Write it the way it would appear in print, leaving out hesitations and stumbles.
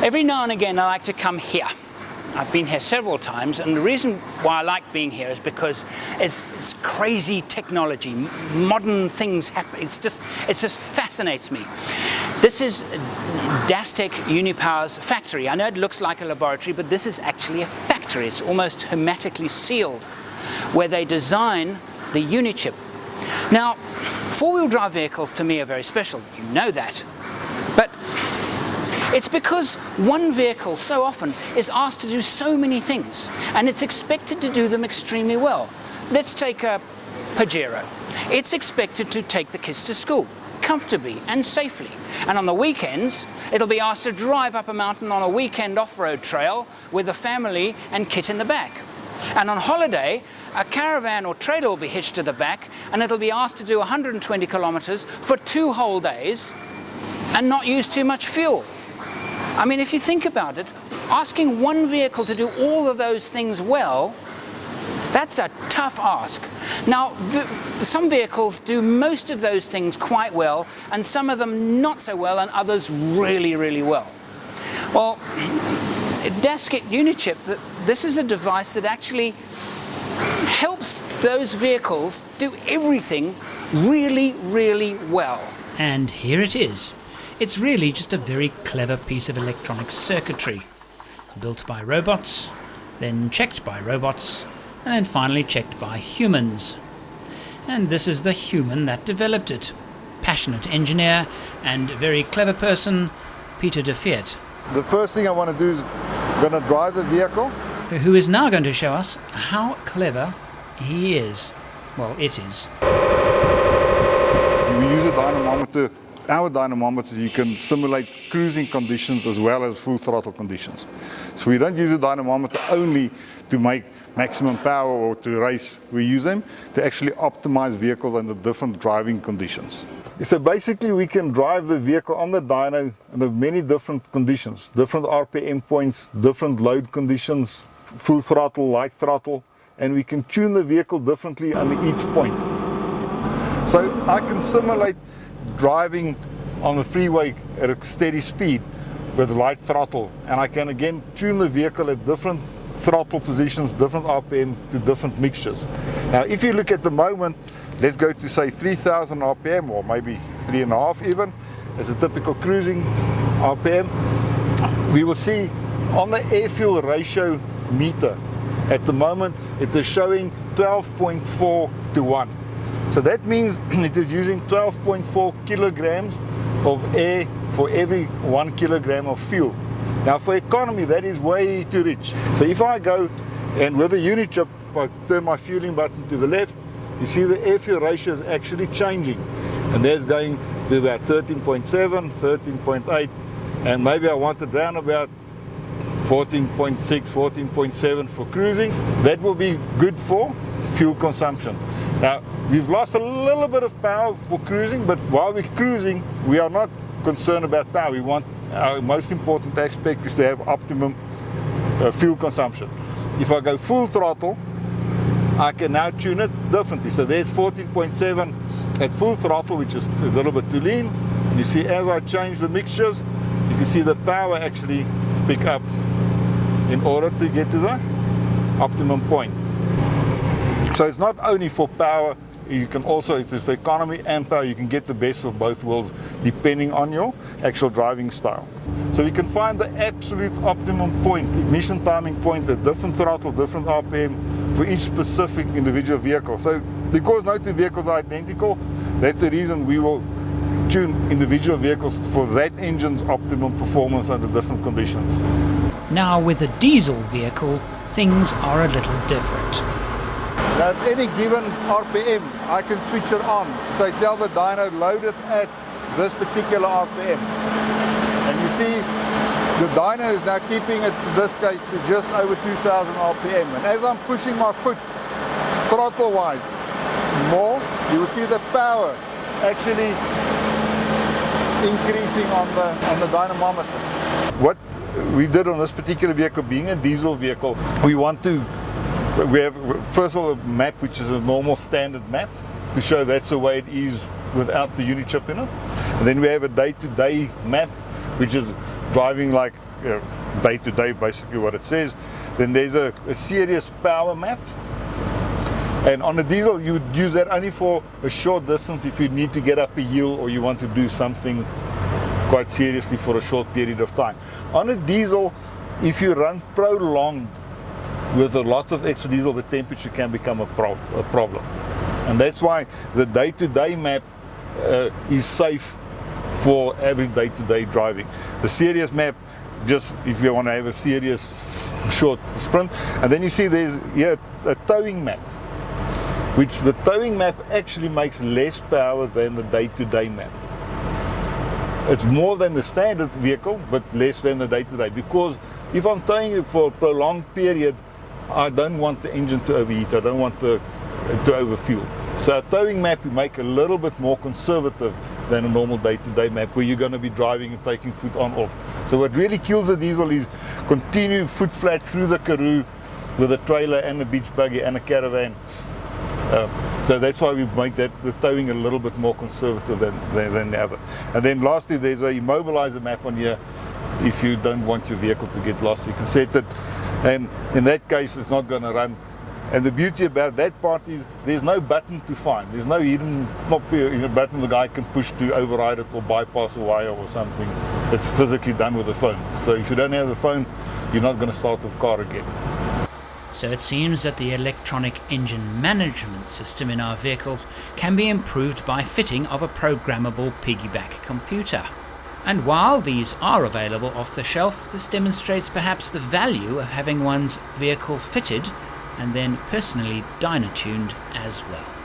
Every now and again I like to come here. I've been here several times, and the reason why I like being here is because it's crazy technology, modern things happen. It just fascinates me. This is Dastek Unichip's factory. I know it looks like a laboratory, but this is actually a factory. It's almost hermetically sealed, where they design the Unichip. Now, four-wheel drive vehicles to me are very special. You know that. But it's because one vehicle so often is asked to do so many things, and it's expected to do them extremely well. Let's take a Pajero. It's expected to take the kids to school comfortably and safely. And on the weekends, it'll be asked to drive up a mountain on a weekend off-road trail with a family and kit in the back. And on holiday, a caravan or trailer will be hitched to the back, and it'll be asked to do 120 kilometers for 2 whole days and not use too much fuel. I mean, if you think about it, asking one vehicle to do all of those things well, that's a tough ask. Now, some vehicles do most of those things quite well, and some of them not so well, and others really, really well. Well, Dastek Unichip, this is a device that actually helps those vehicles do everything really, really well. And here it is. It's really just a very clever piece of electronic circuitry, built by robots, then checked by robots, and then finally checked by humans. And this is the human that developed it. Passionate engineer and very clever person, Peter de Veert. The first thing I want to do is I'm going to drive the vehicle. Who is now going to show us how clever he is. Well, it is. We use a dynamometer. Our dynamometers, you can simulate cruising conditions as well as full throttle conditions. So we don't use a dynamometer only to make maximum power or to race. We use them to actually optimize vehicles under different driving conditions. So basically we can drive the vehicle on the dyno under many different conditions, different RPM points, different load conditions, full throttle, light throttle, and we can tune the vehicle differently under each point. So I can simulate driving on the freeway at a steady speed with light throttle, and I can again tune the vehicle at different throttle positions, different RPM to different mixtures. Now if you look at the moment, let's go to say 3000 RPM or maybe 3.5 even as a typical cruising RPM. We will see on the air-fuel ratio meter at the moment it is showing 12.4 to 1. So that means it is using 12.4 kilograms of air for every 1 kilogram of fuel. Now for economy, that is way too rich. So if I go and with a Unichip, I turn my fueling button to the left, you see the air-fuel ratio is actually changing. And that's going to about 13.7, 13.8, and maybe I want it down about 14.6, 14.7 for cruising. That will be good for fuel consumption. Now, we've lost a little bit of power for cruising, but while we're cruising, we are not concerned about power. We want, our most important aspect is to have optimum fuel consumption. If I go full throttle, I can now tune it differently. So there's 14.7 at full throttle, which is a little bit too lean. You see, as I change the mixtures, you can see the power actually pick up in order to get to the optimum point. So it's not only for power, you can also, it is for economy and power, you can get the best of both worlds depending on your actual driving style. So you can find the absolute optimum point, ignition timing point at different throttle, different RPM for each specific individual vehicle. So because no two vehicles are identical, that's the reason we will tune individual vehicles for that engine's optimum performance under different conditions. Now with a diesel vehicle, things are a little different. Now at any given RPM, I can switch it on. So I tell the dyno, load it at this particular RPM. And you see, the dyno is now keeping it, in this case, to just over 2000 RPM. And as I'm pushing my foot, throttle-wise, more, you will see the power actually increasing on the dynamometer. What we did on this particular vehicle, being a diesel vehicle, we have first of all a map which is a normal standard map to show that's the way it is without the Unichip in it. And then we have a day-to-day map which is driving like day to day, basically what it says. Then there's a serious power map. And on a diesel, you would use that only for a short distance if you need to get up a hill or you want to do something quite seriously for a short period of time. On a diesel, if you run prolonged with a lot of extra diesel, the temperature can become a problem. And that's why the day-to-day map is safe for every day-to-day driving. The serious map, just if you want to have a serious short sprint. And then you see there's here a towing map, which the towing map actually makes less power than the day-to-day map. It's more than the standard vehicle, but less than the day-to-day, because if I'm towing it for a prolonged period, I don't want the engine to overheat, I don't want to overfuel. So a towing map we make a little bit more conservative than a normal day-to-day map, where you're going to be driving and taking foot on off. So what really kills the diesel is continue foot flat through the Karoo with a trailer and a beach buggy and a caravan. So that's why we make that the towing a little bit more conservative than the other. And then lastly, there's a immobilizer map on here. If you don't want your vehicle to get lost, you can set it, and in that case it's not going to run. And the beauty about that part is there's no button to find. There's no hidden button the guy can push to override it or bypass a wire or something. It's physically done with a phone. So if you don't have the phone, you're not going to start the car again. So it seems that the electronic engine management system in our vehicles can be improved by fitting of a programmable piggyback computer. And while these are available off the shelf, this demonstrates perhaps the value of having one's vehicle fitted and then personally dyno-tuned as well.